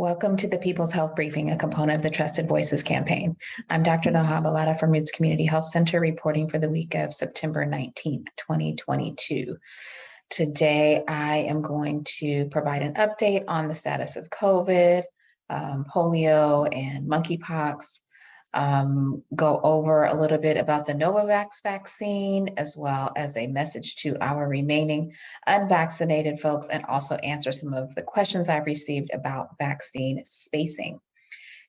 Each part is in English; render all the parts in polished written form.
Welcome to the People's Health Briefing, a component of the Trusted Voices campaign. I'm Dr. Novavax from Roots Community Health Center, reporting for the week of September 19th, 2022. Today, I am going to provide an update on the status of COVID, polio, and monkeypox, go over a little bit about the Novavax vaccine, as well as a message to our remaining unvaccinated folks, and also answer some of the questions I've received about vaccine spacing.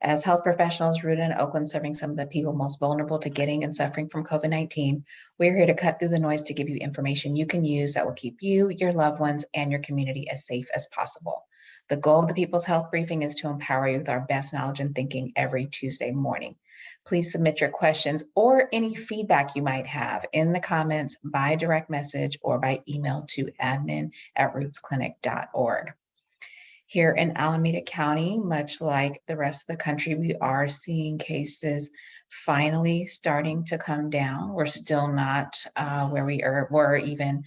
As health professionals rooted in Oakland, serving some of the people most vulnerable to getting and suffering from COVID-19, we're here to cut through the noise to give you information you can use that will keep you, your loved ones, and your community as safe as possible. The goal of the People's Health Briefing is to empower you with our best knowledge and thinking every Tuesday morning. Please submit your questions or any feedback you might have in the comments by direct message or by email to admin@rootsclinic.org. Here in Alameda County, much like the rest of the country, we are seeing cases finally starting to come down. We're still not where we were even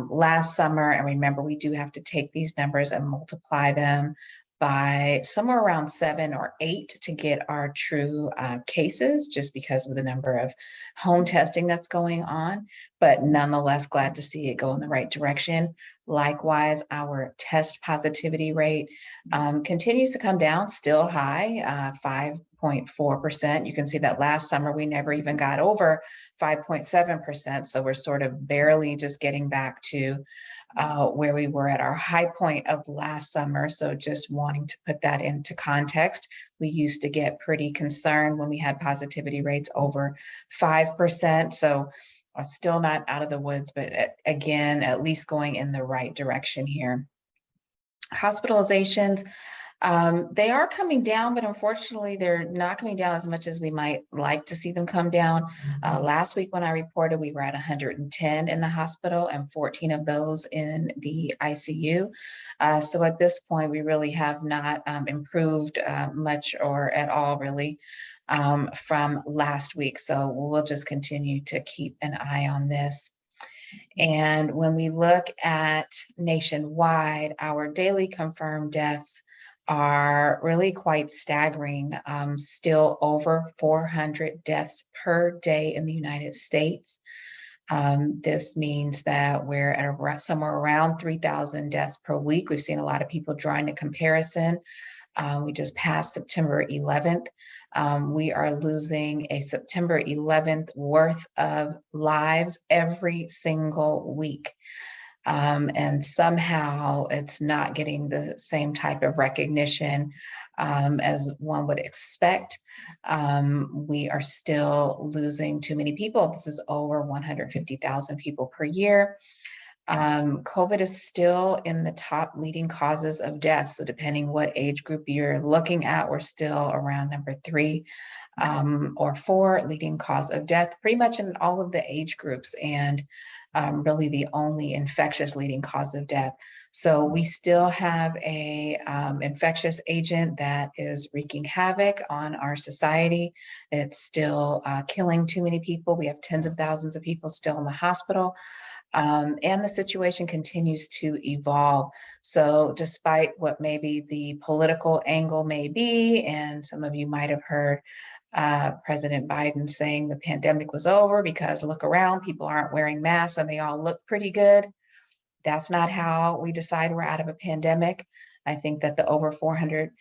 last summer. And remember, we do have to take these numbers and multiply them by somewhere around 7 or 8 to get our true cases, just because of the number of home testing that's going on, but nonetheless glad to see it go in the right direction. Likewise, our test positivity rate continues to come down, still high, 5.4%. You can see that last summer we never even got over 5.7%, so we're sort of barely just getting back to where we were at our high point of last summer. So just wanting to put that into context, we used to get pretty concerned when we had positivity rates over 5%. So still not out of the woods, but again, at least going in the right direction here. Hospitalizations, they are coming down, but unfortunately, they're not coming down as much as we might like to see them come down. Last week when I reported, we were at 110 in the hospital and 14 of those in the ICU. So at this point, we really have not improved much or at all, really, from last week. So we'll just continue to keep an eye on this. And when we look at nationwide, our daily confirmed deaths are really quite staggering, still over 400 deaths per day in the United States. This means that we're at somewhere around 3,000 deaths per week. We've seen a lot of people drawing a comparison. We just passed September 11th. We are losing a September 11th worth of lives every single week. And somehow it's not getting the same type of recognition as one would expect. We are still losing too many people. This is over 150,000 people per year. COVID is still in the top leading causes of death. So depending what age group you're looking at, we're still around number 3 or 4 leading cause of death, pretty much in all of the age groups, and really the only infectious leading cause of death. So we still have a infectious agent that is wreaking havoc on our society. It's still killing too many people. We have tens of thousands of people still in the hospital. And the situation continues to evolve. So despite what maybe the political angle may be, and some of you might have heard President Biden saying the pandemic was over because look around, people aren't wearing masks and they all look pretty good. That's not how we decide we're out of a pandemic. I think that the over 400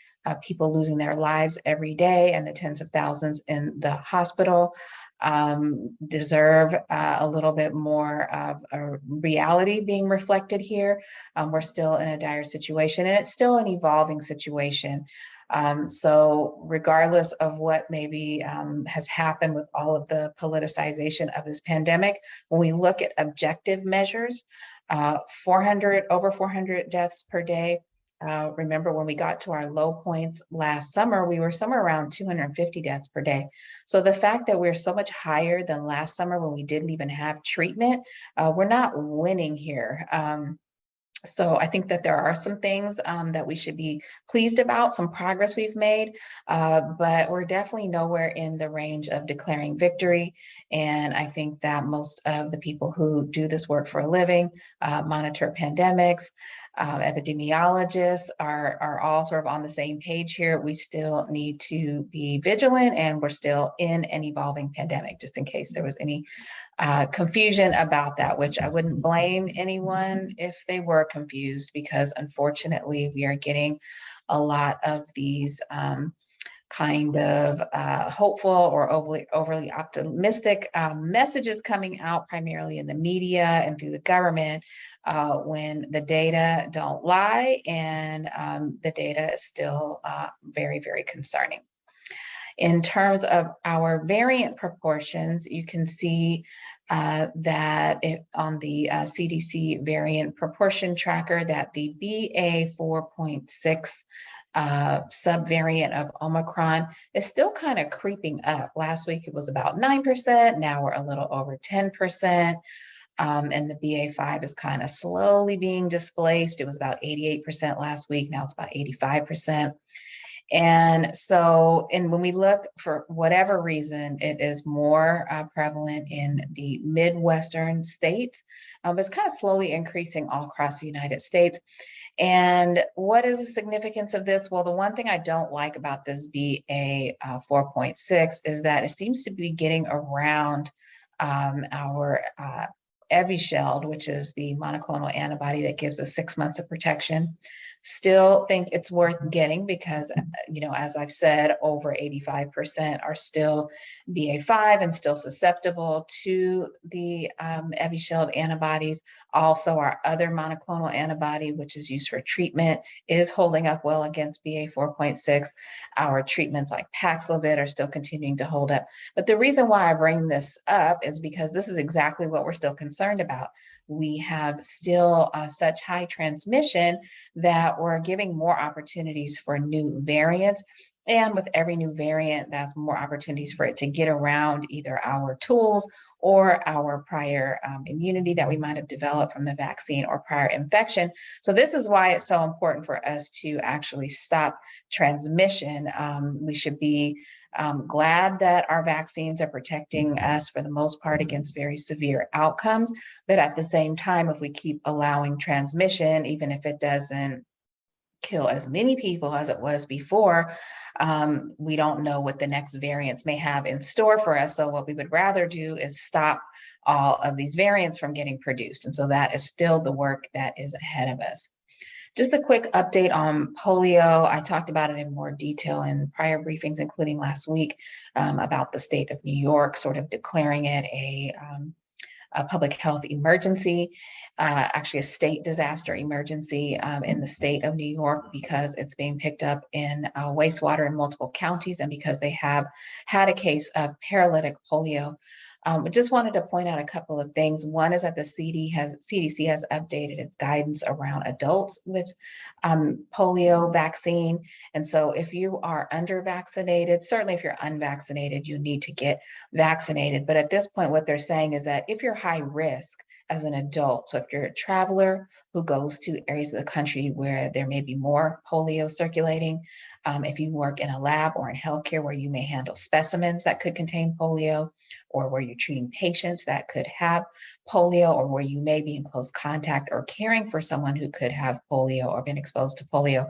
people losing their lives every day and the tens of thousands in the hospital deserve a little bit more of a reality being reflected here. We're still in a dire situation, and it's still an evolving situation. So regardless of what maybe has happened with all of the politicization of this pandemic, when we look at objective measures, over 400 deaths per day. Remember when we got to our low points last summer, we were somewhere around 250 deaths per day. So the fact that we're so much higher than last summer when we didn't even have treatment, we're not winning here. So I think that there are some things that we should be pleased about, some progress we've made, but we're definitely nowhere in the range of declaring victory. And I think that most of the people who do this work for a living, monitor pandemics, Epidemiologists are all sort of on the same page here. We still need to be vigilant, and we're still in an evolving pandemic, just in case there was any confusion about that, which I wouldn't blame anyone if they were confused, because unfortunately we are getting a lot of these kind of hopeful or overly optimistic messages coming out primarily in the media and through the government when the data don't lie, and the data is still very, very concerning. In terms of our variant proportions, you can see that on the CDC variant proportion tracker that the BA 4.6 subvariant of Omicron is still kind of creeping up. Last week it was about 9%, now we're a little over 10%. And the BA5 is kind of slowly being displaced. It was about 88% last week, now it's about 85%. And so, when we look, for whatever reason, it is more prevalent in the Midwestern states. It's kind of slowly increasing all across the United States. And what is the significance of this? Well, the one thing I don't like about this BA 4.6 is that it seems to be getting around our Evusheld, which is the monoclonal antibody that gives us 6 months of protection. Still think it's worth getting because, as I've said, over 85% are still BA5 and still susceptible to the Evusheld antibodies. Also, our other monoclonal antibody, which is used for treatment, is holding up well against BA 4.6. Our treatments like Paxlovid are still continuing to hold up. But the reason why I bring this up is because this is exactly what we're still concerned about. We have still such high transmission that we're giving more opportunities for new variants. And with every new variant, that's more opportunities for it to get around either our tools or our prior immunity that we might have developed from the vaccine or prior infection. So this is why it's so important for us to actually stop transmission. We should be glad that our vaccines are protecting us for the most part against very severe outcomes. But at the same time, if we keep allowing transmission, even if it doesn't kill as many people as it was before, we don't know what the next variants may have in store for us. So what we would rather do is stop all of these variants from getting produced. And so that is still the work that is ahead of us. Just a quick update on polio. I talked about it in more detail in prior briefings, including last week, about the state of New York sort of declaring it a public health emergency, actually a state disaster emergency in the state of New York, because it's being picked up in wastewater in multiple counties and because they have had a case of paralytic polio. I just wanted to point out a couple of things. One is that the CDC has updated its guidance around adults with polio vaccine. And so if you are under vaccinated, certainly if you're unvaccinated, you need to get vaccinated. But at this point, what they're saying is that if you're high risk as an adult, so if you're a traveler who goes to areas of the country where there may be more polio circulating, if you work in a lab or in healthcare where you may handle specimens that could contain polio, or where you're treating patients that could have polio, or where you may be in close contact or caring for someone who could have polio or been exposed to polio,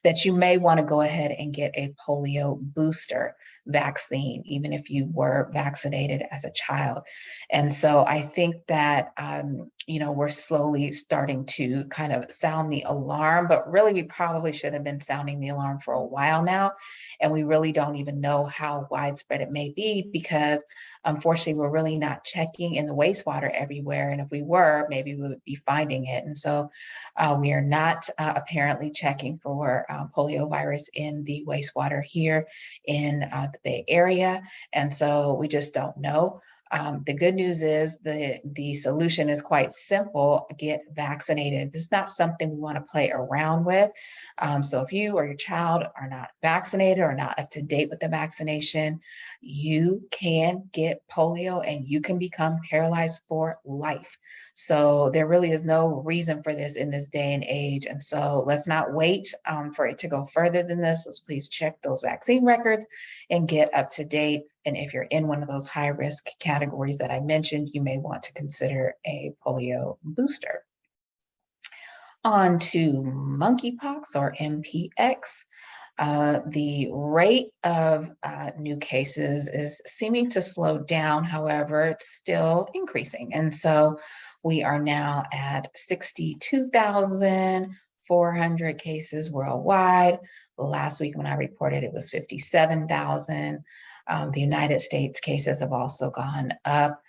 that you may want to go ahead and get a polio booster vaccine, even if you were vaccinated as a child. And so I think that, we're slowly starting to kind of sound the alarm, but really we probably should have been sounding the alarm for a while now. And we really don't even know how widespread it may be, because unfortunately, we're really not checking in the wastewater everywhere. And if we were, maybe we would be finding it. And so we are not apparently checking for polio virus in the wastewater here in the Bay Area. And so we just don't know. The good news is the solution is quite simple: get vaccinated. This is not something we want to play around with. So if you or your child are not vaccinated or not up to date with the vaccination, you can get polio and you can become paralyzed for life. So there really is no reason for this in this day and age. And so let's not wait for it to go further than this. Let's please check those vaccine records and get up to date. And if you're in one of those high risk categories that I mentioned, you may want to consider a polio booster. On to monkeypox or MPX. The rate of new cases is seeming to slow down. However, it's still increasing. And so we are now at 62,400 cases worldwide. Last week when I reported, it was 57,000. The United States cases have also gone up.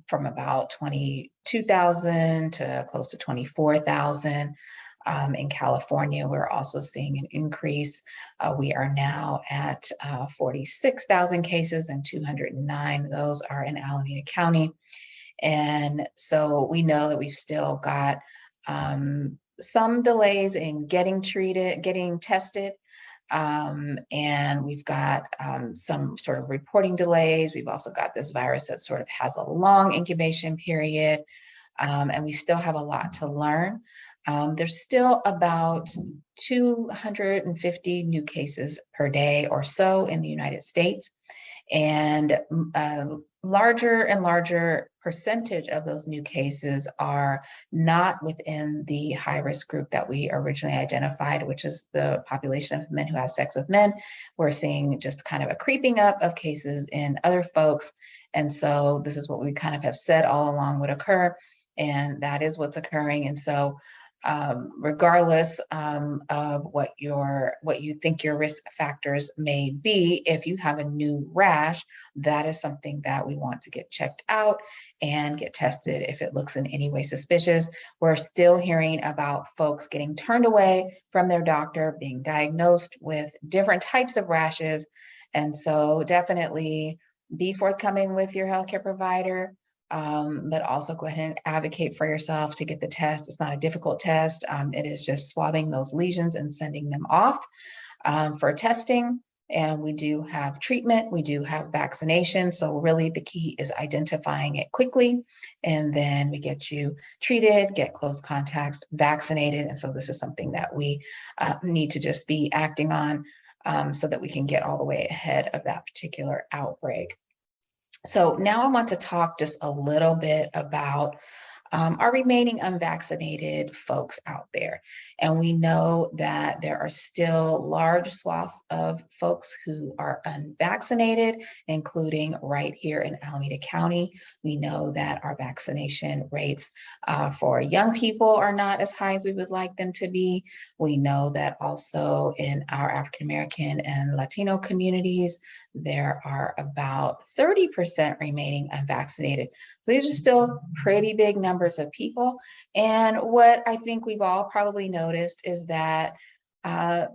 From about 22,000 to close to 24,000. In California, we're also seeing an increase. We are now at 46,000 cases and 209. Those are in Alameda County. And so we know that we've still got some delays in getting tested. And we've got some sort of reporting delays. We've also got this virus that sort of has a long incubation period, and we still have a lot to learn. There's still about 250 new cases per day or so in the United States. And larger and larger percentage of those new cases are not within the high-risk group that we originally identified, which is the population of men who have sex with men. We're seeing just kind of a creeping up of cases in other folks. And so this is what we kind of have said all along would occur, and that is what's occurring. And so regardless of what you think your risk factors may be, if you have a new rash, that is something that we want to get checked out and get tested if it looks in any way suspicious. We're still hearing about folks getting turned away from their doctor, being diagnosed with different types of rashes. And so definitely be forthcoming with your healthcare provider. But also go ahead and advocate for yourself to get the test. It's not a difficult test. It is just swabbing those lesions and sending them off for testing. And we do have treatment, we do have vaccination. So really the key is identifying it quickly, and then we get you treated, get close contacts vaccinated. And so this is something that we need to just be acting on so that we can get all the way ahead of that particular outbreak. So now I want to talk just a little bit about our remaining unvaccinated folks out there. And we know that there are still large swaths of folks who are unvaccinated, including right here in Alameda County. We know that our vaccination rates for young people are not as high as we would like them to be. We know that also in our African American and Latino communities, there are about 30% remaining unvaccinated. So these are still pretty big numbers of people. And what I think we've all probably noticed is that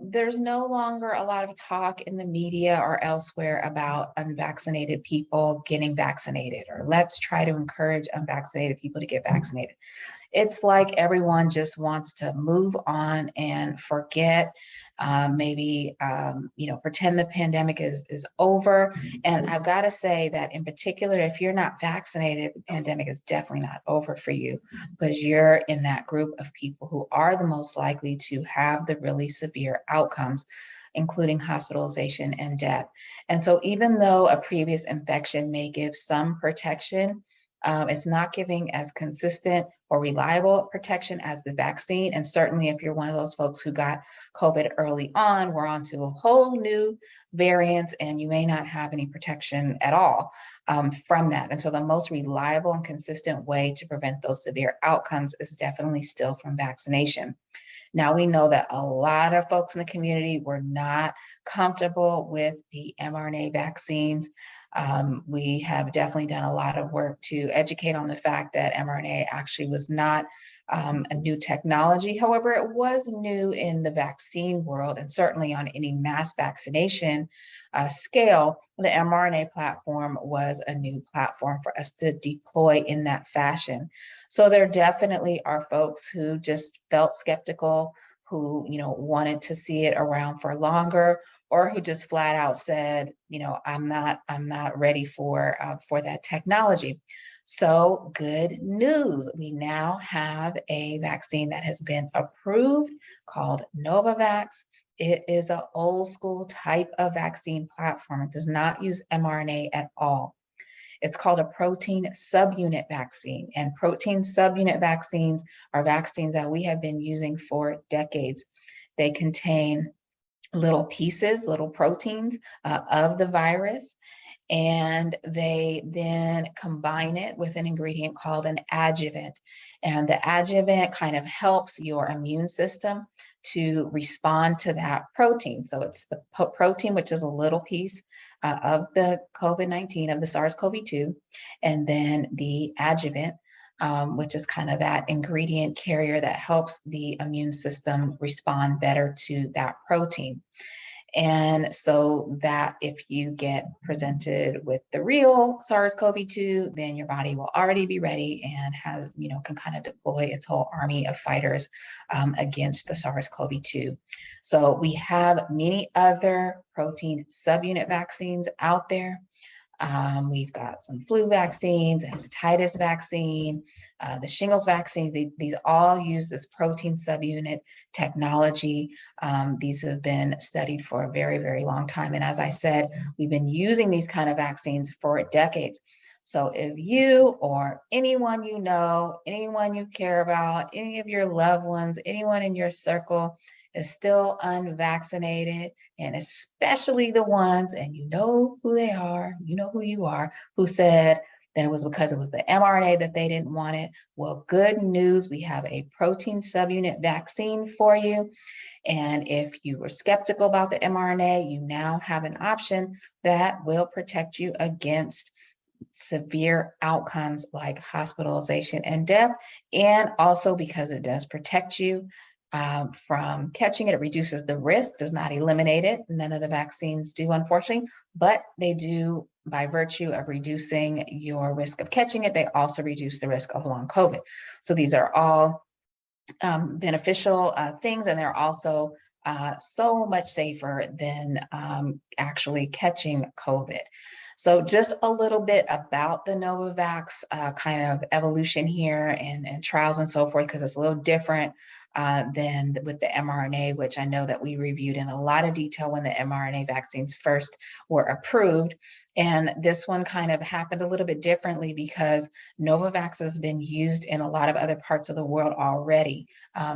there's no longer a lot of talk in the media or elsewhere about unvaccinated people getting vaccinated, or let's try to encourage unvaccinated people to get vaccinated. It's like everyone just wants to move on and forget, pretend the pandemic is over. And I've got to say that in particular, if you're not vaccinated, the pandemic is definitely not over for you, because you're in that group of people who are the most likely to have the really severe outcomes, including hospitalization and death. And so even though a previous infection may give some protection, it's not giving as consistent or reliable protection as the vaccine. And certainly if you're one of those folks who got COVID early on, we're on to a whole new variants and you may not have any protection at all from that. And so the most reliable and consistent way to prevent those severe outcomes is definitely still from vaccination. Now, we know that a lot of folks in the community were not comfortable with the mRNA vaccines. We have definitely done a lot of work to educate on the fact that mRNA actually was not a new technology. However, it was new in the vaccine world, and certainly on any mass vaccination scale, the mRNA platform was a new platform for us to deploy in that fashion. So there definitely are folks who just felt skeptical, who wanted to see it around for longer, or who just flat out said, I'm not ready for that technology. So good news, we now have a vaccine that has been approved called Novavax. It is an old school type of vaccine platform. It does not use mRNA at all. It's called a protein subunit vaccine, and protein subunit vaccines are vaccines that we have been using for decades. They contain little pieces, little proteins of the virus, and they then combine it with an ingredient called an adjuvant. And the adjuvant kind of helps your immune system to respond to that protein. So it's the protein, which is a little piece of the COVID-19, of the SARS-CoV-2, and then the adjuvant, which is kind of that ingredient carrier that helps the immune system respond better to that protein. And so that if you get presented with the real SARS-CoV-2, then your body will already be ready and has, can kind of deploy its whole army of fighters against the SARS-CoV-2. So we have many other protein subunit vaccines out there. We've got some flu vaccines, hepatitis vaccine, the shingles vaccines. These all use this protein subunit technology. These have been studied for a very, very long time. And as I said, we've been using these kind of vaccines for decades. So if you or anyone you know, anyone you care about, any of your loved ones, anyone in your circle is still unvaccinated, and especially the ones, and you know who they are, you know who you are, who said that it was because it was the mRNA that they didn't want it. Well, good news, we have a protein subunit vaccine for you. And if you were skeptical about the mRNA, you now have an option that will protect you against severe outcomes like hospitalization and death. And also because it does protect you from catching it, it reduces the risk, does not eliminate it. None of the vaccines do, unfortunately, but they do, by virtue of reducing your risk of catching it, they also reduce the risk of long COVID. So these are all beneficial things, and they're also so much safer than actually catching COVID. So just a little bit about the Novavax kind of evolution here and trials and so forth, because it's a little different than with the mRNA, which I know that we reviewed in a lot of detail when the mRNA vaccines first were approved. And this one kind of happened a little bit differently because Novavax has been used in a lot of other parts of the world already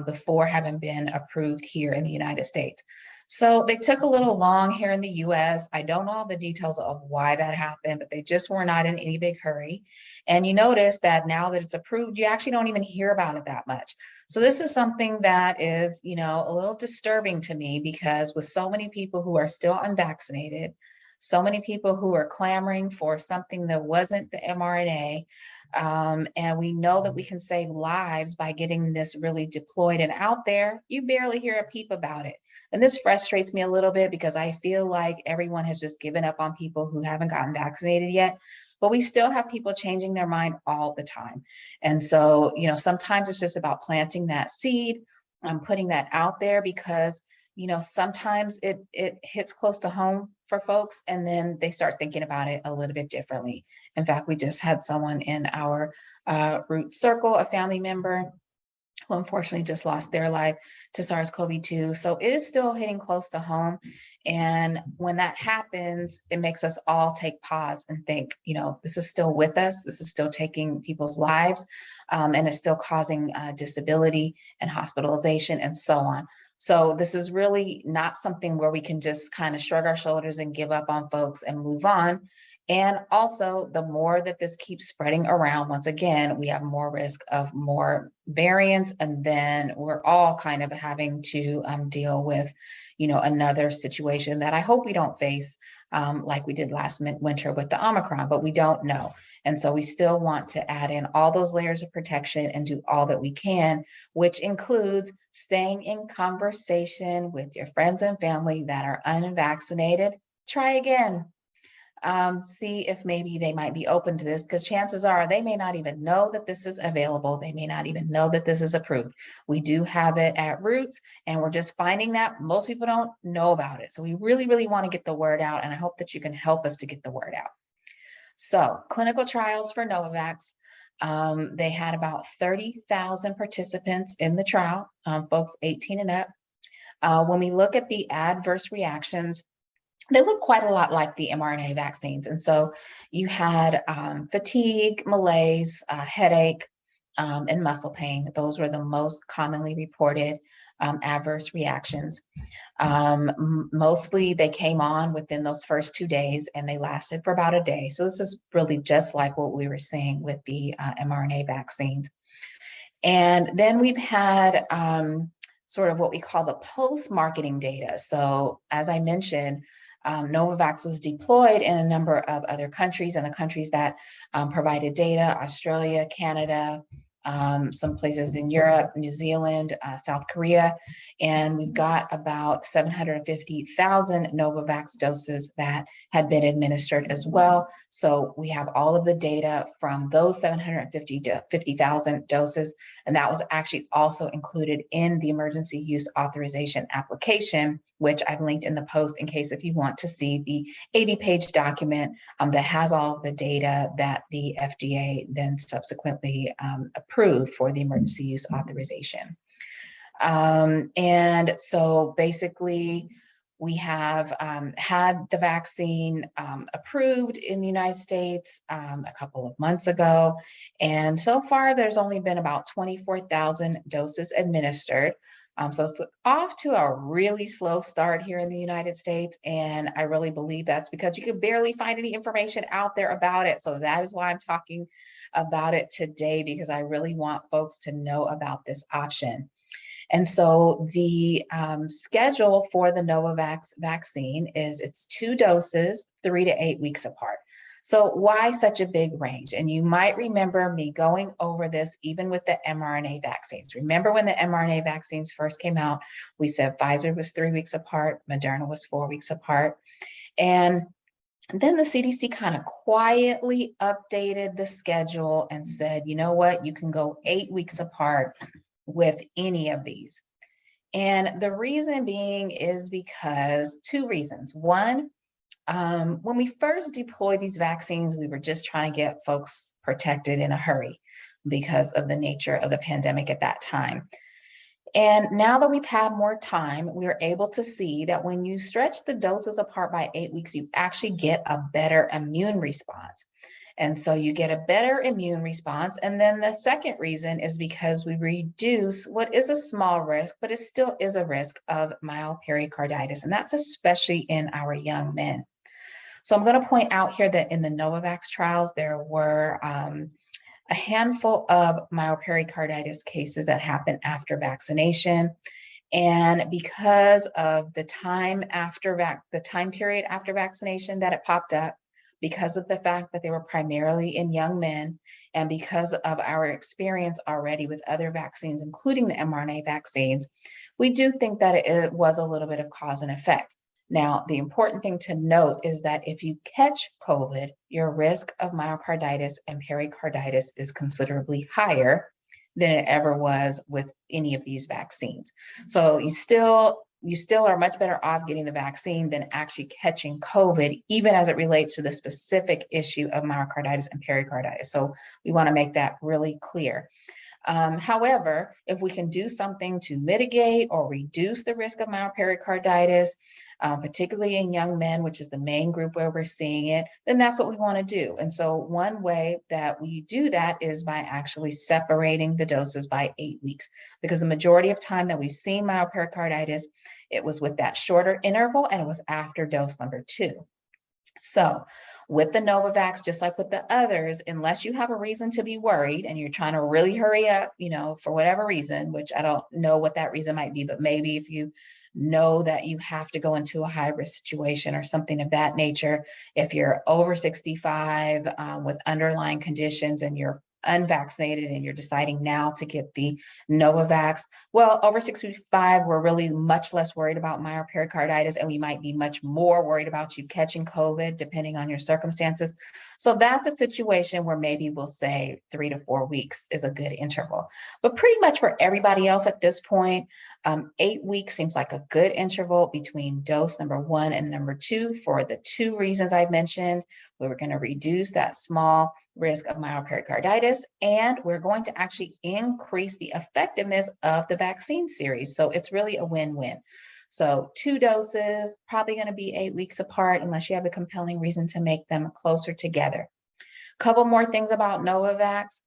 before having been approved here in the United States. So they took a little long here in the US. I don't know all the details of why that happened, but they just were not in any big hurry. And you notice that now that it's approved, you actually don't even hear about it that much. So this is something that is, a little disturbing to me, because with so many people who are still unvaccinated, so many people who are clamoring for something that wasn't the mRNA, and we know that we can save lives by getting this really deployed and out there, you barely hear a peep about it. And this frustrates me a little bit because I feel like everyone has just given up on people who haven't gotten vaccinated yet, but we still have people changing their mind all the time. And so, sometimes it's just about planting that seed, putting that out there, because sometimes it hits close to home for folks, and then they start thinking about it a little bit differently. In fact, we just had someone in our root circle, a family member, who unfortunately just lost their life to SARS-CoV-2. So it is still hitting close to home. And when that happens, it makes us all take pause and think, this is still with us. This is still taking people's lives, and it's still causing disability and hospitalization and so on. So this is really not something where we can just kind of shrug our shoulders and give up on folks and move on. And also, the more that this keeps spreading around, once again, we have more risk of more variants, and then we're all kind of having to deal with, another situation that I hope we don't face like we did last winter with the Omicron, but we don't know. And so we still want to add in all those layers of protection and do all that we can, which includes staying in conversation with your friends and family that are unvaccinated. Try again. See if maybe they might be open to this, because chances are they may not even know that this is available. They may not even know that this is approved. We do have it at Roots, and we're just finding that most people don't know about it. So we really, really want to get the word out, and I hope that you can help us to get the word out. So clinical trials for Novavax. They had about 30,000 participants in the trial, folks 18 and up. When we look at the adverse reactions, they look quite a lot like the mRNA vaccines. And so you had fatigue, malaise, headache, and muscle pain. Those were the most commonly reported adverse reactions. Mostly they came on within those first 2 days and they lasted for about a day. So this is really just like what we were seeing with the mRNA vaccines. And then we've had sort of what we call the post-marketing data. So as I mentioned, Novavax was deployed in a number of other countries, and the countries that provided data: Australia, Canada, some places in Europe, New Zealand, South Korea, and we've got about 750,000 Novavax doses that had been administered as well. So we have all of the data from those 750,000 doses, and that was actually also included in the emergency use authorization application, which I've linked in the post in case if you want to see the 80-page document that has all of the data that the FDA then subsequently approved for the emergency use authorization. And so basically, we have had the vaccine approved in the United States a couple of months ago. And so far, there's only been about 24,000 doses administered. So it's off to a really slow start here in the United States. And I really believe that's because you could barely find any information out there about it. So that is why I'm talking about it today, because I really want folks to know about this option. And so the schedule for the Novavax vaccine is it's 2 doses, 3 to 8 weeks apart. So why such a big range? And you might remember me going over this even with the mRNA vaccines. Remember when the mRNA vaccines first came out, we said Pfizer was 3 weeks apart, Moderna was 4 weeks apart. And then the CDC kind of quietly updated the schedule and said, you know what, you can go 8 weeks apart with any of these. And the reason being is because 2 reasons. One, when we first deployed these vaccines, we were just trying to get folks protected in a hurry because of the nature of the pandemic at that time. And now that we've had more time, we were able to see that when you stretch the doses apart by 8 weeks, you actually get a better immune response. And so you get a better immune response. And then the second reason is because we reduce what is a small risk, but it still is a risk of mild pericarditis. And that's especially in our young men. So I'm going to point out here that in the Novavax trials, there were a handful of mild pericarditis cases that happened after vaccination. And because of the time period after vaccination that it popped up, because of the fact that they were primarily in young men, and because of our experience already with other vaccines, including the mRNA vaccines, we do think that it was a little bit of cause and effect. Now, the important thing to note is that if you catch COVID, your risk of myocarditis and pericarditis is considerably higher than it ever was with any of these vaccines. So you still are much better off getting the vaccine than actually catching COVID, even as it relates to the specific issue of myocarditis and pericarditis. So we want to make that really clear. However, if we can do something to mitigate or reduce the risk of myopericarditis, particularly in young men, which is the main group where we're seeing it, then that's what we want to do. And so one way that we do that is by actually separating the doses by 8 weeks, because the majority of time that we've seen myopericarditis, it was with that shorter interval and it was after dose number 2. So with the Novavax, just like with the others, unless you have a reason to be worried and you're trying to really hurry up, for whatever reason, which I don't know what that reason might be, but maybe if you know that you have to go into a high risk situation or something of that nature, if you're over 65 with underlying conditions and you're unvaccinated and you're deciding now to get the Novavax, well, over 65, we're really much less worried about myopericarditis, and we might be much more worried about you catching COVID, depending on your circumstances. So that's a situation where maybe we'll say 3 to 4 weeks is a good interval. But pretty much for everybody else at this point, 8 weeks seems like a good interval between dose number 1 and number 2 for the 2 reasons I mentioned. We were going to reduce that small risk of myopericarditis, and we're going to actually increase the effectiveness of the vaccine series. So it's really a win-win. So 2 doses, probably going to be 8 weeks apart unless you have a compelling reason to make them closer together. Couple more things about Novavax.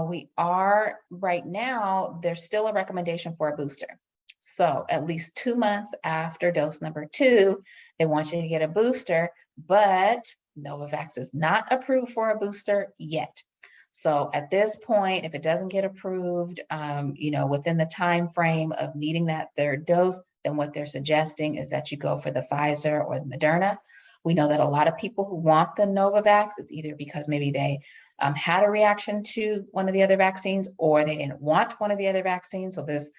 We are right now, there's still a recommendation for a booster. So at least 2 months after dose number 2, they want you to get a booster, but Novavax is not approved for a booster yet. So at this point, if it doesn't get approved, within the time frame of needing that 3rd dose, then what they're suggesting is that you go for the Pfizer or the Moderna. We know that a lot of people who want the Novavax, it's either because maybe they had a reaction to one of the other vaccines, or they didn't want one of the other vaccines. So this,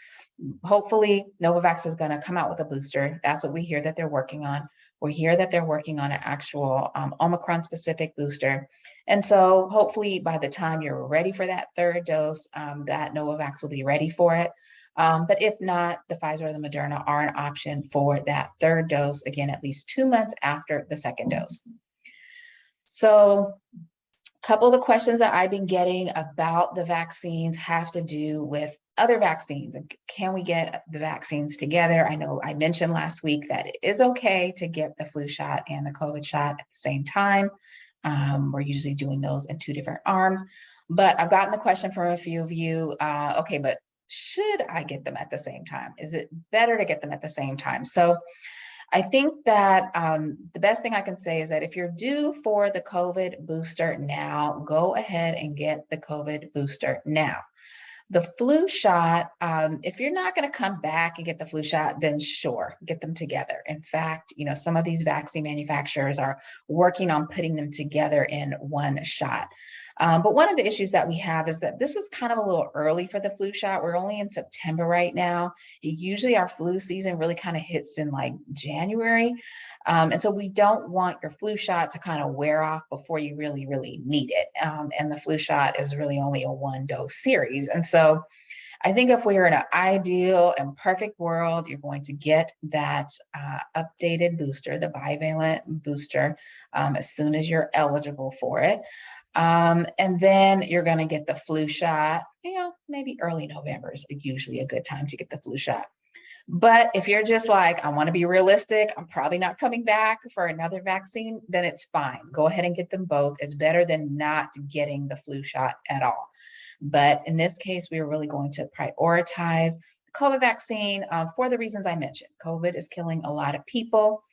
hopefully Novavax is going to come out with a booster. That's what we hear that they're working on. We hear that they're working on an actual Omicron specific booster. And so hopefully by the time you're ready for that 3rd dose, that Novavax will be ready for it. But if not, the Pfizer or the Moderna are an option for that 3rd dose, again, at least 2 months after the 2nd dose. So a couple of the questions that I've been getting about the vaccines have to do with other vaccines. Can we get the vaccines together? I know I mentioned last week that it is okay to get the flu shot and the COVID shot at the same time. We're usually doing those in 2 different arms, but I've gotten the question from a few of you, okay, but should I get them at the same time? Is it better to get them at the same time? So I think that the best thing I can say is that if you're due for the COVID booster now, go ahead and get the COVID booster now. The flu shot, if you're not going to come back and get the flu shot, then sure, get them together. In fact, some of these vaccine manufacturers are working on putting them together in one shot. But one of the issues that we have is that this is kind of a little early for the flu shot. We're only in September right now. Usually our flu season really kind of hits in like January. And so we don't want your flu shot to kind of wear off before you really, really need it. And the flu shot is really only a 1-dose series. And so I think if we are in an ideal and perfect world, you're going to get that updated booster, the bivalent booster, as soon as you're eligible for it. And then you're going to get the flu shot, maybe early November is usually a good time to get the flu shot. But if you're just like, I want to be realistic, I'm probably not coming back for another vaccine, then it's fine. Go ahead and get them both. It's better than not getting the flu shot at all. But in this case, we are really going to prioritize the COVID vaccine for the reasons I mentioned. COVID is killing a lot of people,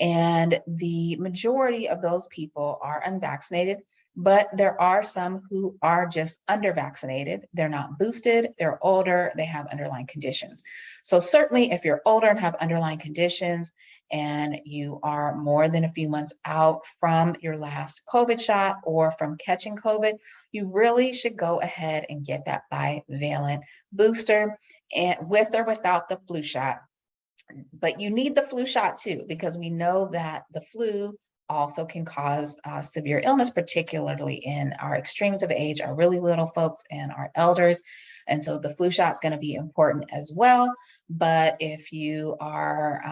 and the majority of those people are unvaccinated. But there are some who are just under-vaccinated. They're not boosted, they're older, they have underlying conditions. So certainly if you're older and have underlying conditions and you are more than a few months out from your last COVID shot or from catching COVID, you really should go ahead and get that bivalent booster, and with or without the flu shot. But you need the flu shot too, because we know that the flu also can cause severe illness, particularly in our extremes of age, our really little folks and our elders. And so the flu shot is going to be important as well. But if you are,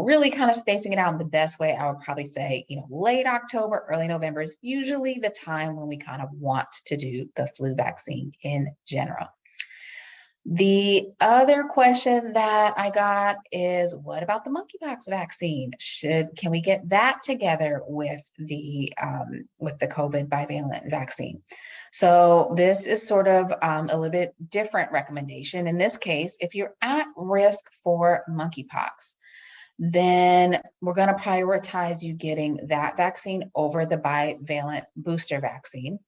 really kind of spacing it out in the best way, I would probably say, late October, early November is usually the time when we kind of want to do the flu vaccine in general. The other question that I got is, what about the monkeypox vaccine? Can we get that together with the COVID bivalent vaccine? So this is sort of a little bit different recommendation. In this case, if you're at risk for monkeypox, then we're going to prioritize you getting that vaccine over the bivalent booster vaccine.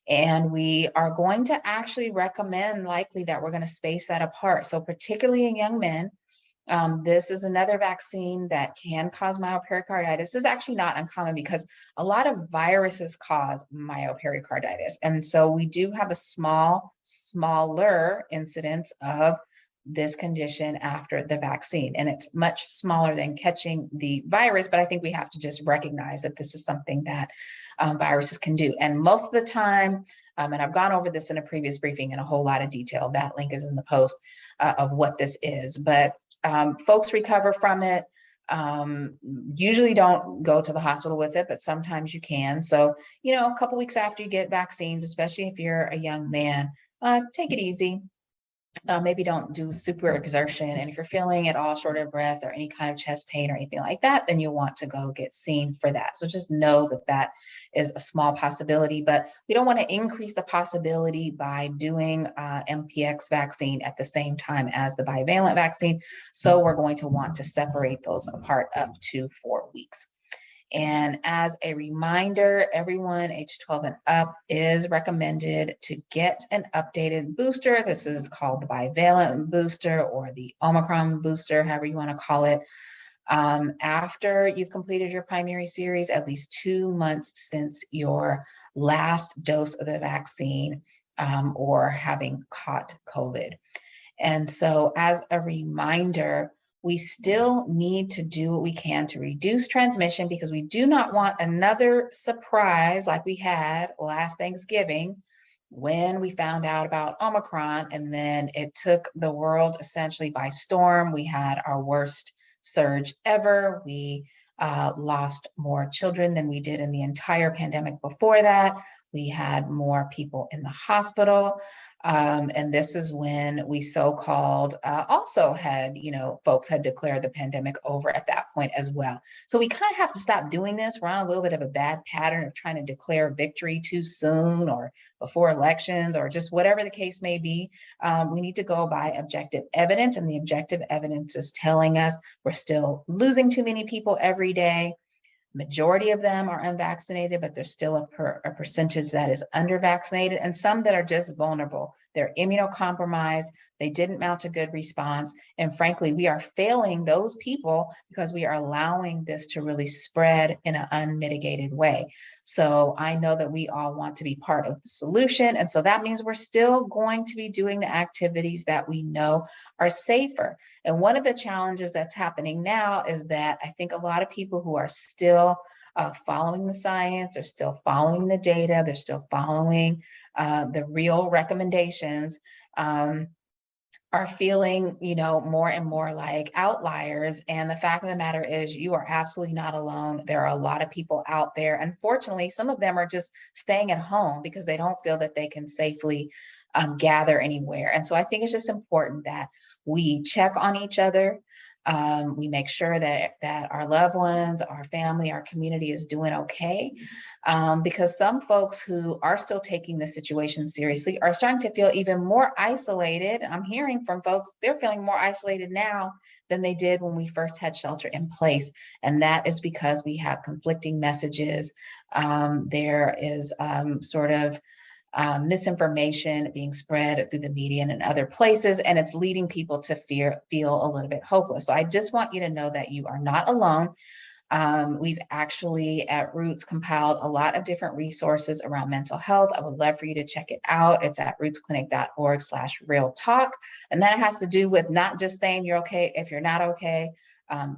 And we are going to actually recommend likely that we're going to space that apart. So particularly in young men, this is another vaccine that can cause myopericarditis. This is actually not uncommon because a lot of viruses cause myopericarditis. And so we do have a smaller incidence of this condition after the vaccine. And it's much smaller than catching the virus, but I think we have to just recognize that this is something that viruses can do. And most of the time, and I've gone over this in a previous briefing in a whole lot of detail, that link is in the post of what this is, but folks recover from it. Usually don't go to the hospital with it, but sometimes you can. So, a couple weeks after you get vaccines, especially if you're a young man, take it easy. maybe don't do super exertion. And if you're feeling at all short of breath or any kind of chest pain or anything like that, then you'll want to go get seen for that. So just know that that is a small possibility, but we don't want to increase the possibility by doing MPX vaccine at the same time as the bivalent vaccine. So we're going to want to separate those apart up to 4 weeks. And as a reminder, everyone age 12 and up is recommended to get an updated booster. This is called the bivalent booster or the Omicron booster, however you want to call it, after you've completed your primary series, at least 2 months since your last dose of the vaccine, or having caught COVID. And so as a reminder, we still need to do what we can to reduce transmission, because we do not want another surprise like we had last Thanksgiving when we found out about Omicron, and then it took the world essentially by storm. We had our worst surge ever. We lost more children than we did in the entire pandemic before that. We had more people in the hospital. And this is when we so-called also had, folks had declared the pandemic over at that point as well. So we kind of have to stop doing this. We're on a little bit of a bad pattern of trying to declare victory too soon or before elections or just whatever the case may be. We need to go by objective evidence, and the objective evidence is telling us we're still losing too many people every day. Majority of them are unvaccinated, but there's still a percentage that is undervaccinated, and some that are just vulnerable. They're immunocompromised. They didn't mount a good response. And frankly, we are failing those people because we are allowing this to really spread in an unmitigated way. So I know that we all want to be part of the solution. And so that means we're still going to be doing the activities that we know are safer. And one of the challenges that's happening now is that I think a lot of people who are still following the science, are still following the data, they're still following the real recommendations, are feeling, more and more like outliers. And the fact of the matter is, you are absolutely not alone. There are a lot of people out there. Unfortunately, some of them are just staying at home because they don't feel that they can safely gather anywhere. And so I think it's just important that we check on each other. We make sure that our loved ones, our family, our community is doing okay, because some folks who are still taking the situation seriously are starting to feel even more isolated. I'm hearing from folks, they're feeling more isolated now than they did when we first had shelter in place. And that is because we have conflicting messages. There is sort of misinformation being spread through the media and in other places, and it's leading people to feel a little bit hopeless. So I just want you to know that you are not alone. We've actually at Roots compiled a lot of different resources around mental health. I would love for you to check it out. It's at rootsclinic.org/real talk. And that has to do with not just saying you're okay if you're not okay.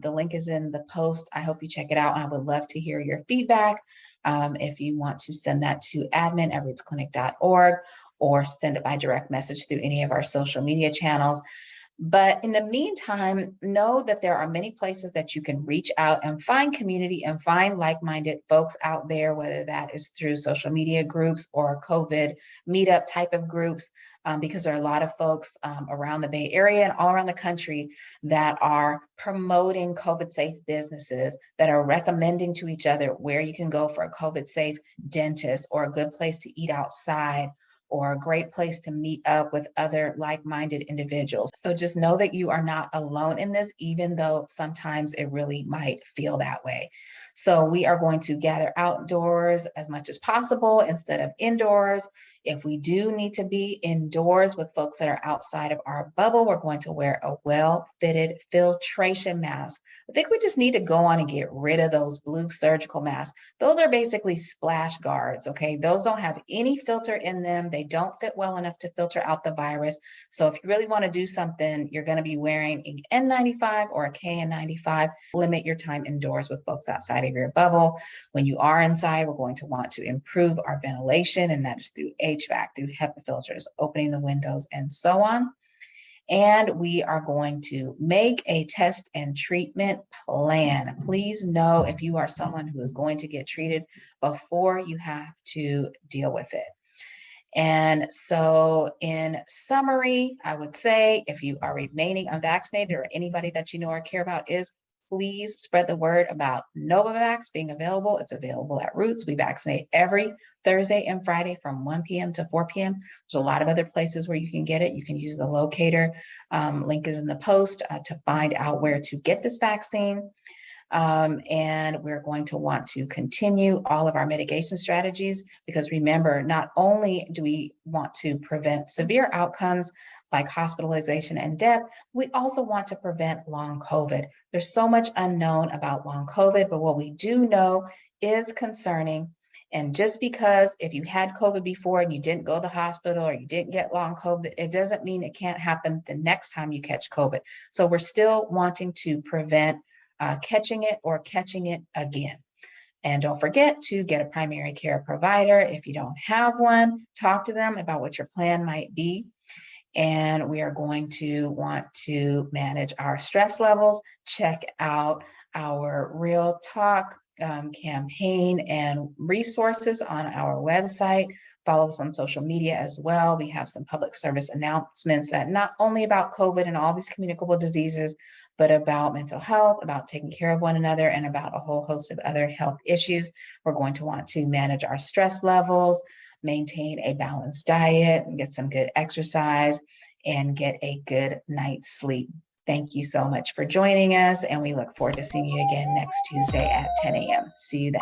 The link is in the post. I hope you check it out, and I would love to hear your feedback. If you want to send that to admin@rootsclinic.org or send it by direct message through any of our social media channels. But in the meantime, know that there are many places that you can reach out and find community and find like-minded folks out there, whether that is through social media groups or COVID meetup type of groups, because there are a lot of folks around the Bay Area and all around the country that are promoting COVID-safe businesses, that are recommending to each other where you can go for a COVID-safe dentist or a good place to eat outside, or a great place to meet up with other like-minded individuals. So just know that you are not alone in this, even though sometimes it really might feel that way. So we are going to gather outdoors as much as possible instead of indoors. If we do need to be indoors with folks that are outside of our bubble, we're going to wear a well-fitted filtration mask. I think we just need to go on and get rid of those blue surgical masks. Those are basically splash guards, okay? Those don't have any filter in them. They don't fit well enough to filter out the virus. So if you really want to do something, you're going to be wearing an N95 or a KN95. Limit your time indoors with folks outside of your bubble. When you are inside, we're going to want to improve our ventilation, and that is through HVAC, through HEPA filters, opening the windows, and so on. And we are going to make a test and treatment plan. Please know if you are someone who is going to get treated before you have to deal with it. And so in summary, I would say if you are remaining unvaccinated or anybody that you know or care about is, please spread the word about Novavax being available. It's available at Roots. We vaccinate every Thursday and Friday from 1 p.m. to 4 p.m. There's a lot of other places where you can get it. You can use the locator. Link is in the post to find out where to get this vaccine. And we're going to want to continue all of our mitigation strategies, because remember, not only do we want to prevent severe outcomes like hospitalization and death, we also want to prevent long COVID. There's so much unknown about long COVID, but what we do know is concerning. And just because if you had COVID before and you didn't go to the hospital or you didn't get long COVID, it doesn't mean it can't happen the next time you catch COVID. So we're still wanting to prevent catching it or catching it again. And don't forget to get a primary care provider. If you don't have one, talk to them about what your plan might be. And we are going to want to manage our stress levels. Check out our Real Talk campaign and resources on our website. Follow us on social media as well. We have some public service announcements that not only about COVID and all these communicable diseases, but about mental health, about taking care of one another, and about a whole host of other health issues. We're going to want to manage our stress levels, maintain a balanced diet, and get some good exercise, and get a good night's sleep. Thank you so much for joining us, and we look forward to seeing you again next Tuesday at 10 a.m. See you then.